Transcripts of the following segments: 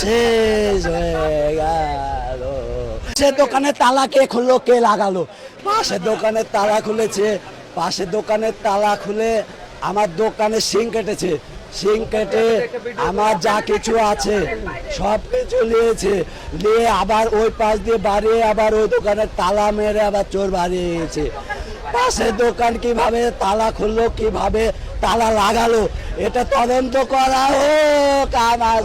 শেষ হয়ে গেল। সে দোকানে তালা কে খুললো, কে লাগালো? পাশে দোকানের তালা খুলেছে, পাশে দোকানের তালা খুলে আমার দোকানে শিং কেটেছে, শিং কেটে আমার যা কিছু আছে সব কিছু নিয়েছে, নিয়ে আবার ওই পাশ দিয়ে বাড়িয়ে আবার ওই দোকানের তালা মেরে আবার চোর বাড়িয়েছে। পাশে দোকান কিভাবে তালা খুললো, কিভাবে তালা লাগালো, এটা তদন্ত করা হোক। আমার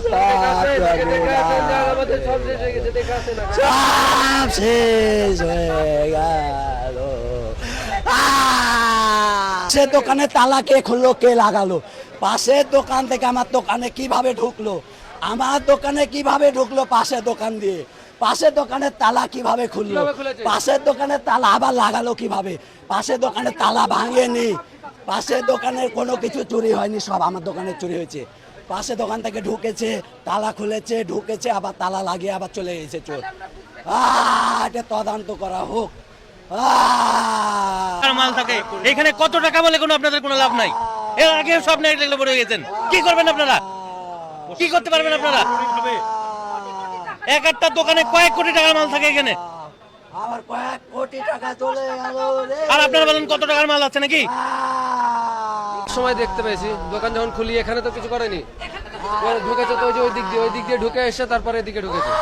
সব শেষ হয়ে গেল। সে দোকানে তালা কে খুললো, কে লাগালো? পাশের দোকান থেকে আমার দোকানে কিভাবে ঢুকলো, আমার দোকানে কিভাবে ঢুকলো পাশের দোকান দিয়ে? পাশের দোকানের তালা কিভাবে খুললো? পাশের দোকানের তালা আবার লাগালো কিভাবে? পাশের দোকানের তালা ভাঙেনি, পাশের দোকানের কোনো কিছু চুরি হয়নি, সব আমার দোকানে চুরি হয়েছে। পাশের দোকান থেকে ঢুকেছে, তালা খুলেছে, ঢুকেছে, আবার তালা লাগিয়ে আবার চলে গেছে চোর। এটা তদন্ত করা হোক। মাল থাকে এখানে, কত টাকা বলে কোনো আপনাদের কোনো লাভ নাই। এর আগে সব নেট লেগে পড়ে গেছেন, কি করবেন আপনারা? কি করতে পারবেন আপনারা? এক একটা দোকানে কয়েক কোটি টাকার মাল থাকে এখানে, আমার কয়েক কোটি টাকা চলে গেল রে। আর আপনারা বলেন কত টাকার মাল আছে নাকি? সময় দেখতে পেয়েছি দোকান যখন খুলি, এখানে তো কিছু করেনি, ঢুকেছে তো ওই দিক দিয়ে ঢুকে এসে তারপরে এদিকে ঢুকেছে।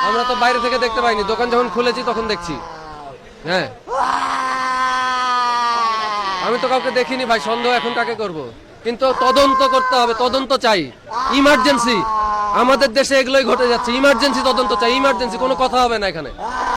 আমরা তো বাইরে থেকে দেখতে পাইনি, দোকান যখন খুলেছি তখন দেখছি। হ্যাঁ, আমি তো কাউকে দেখিনি ভাই, সন্দেহ এখন কাকে করব? কিন্তু তদন্ত করতে হবে, তদন্ত চাই, ইমার্জেন্সি। আমাদের দেশে এগুলোই ঘটে যাচ্ছে, ইমার্জেন্সি তদন্ত চাই, ইমার্জেন্সি, কোনো কথা হবে না এখানে।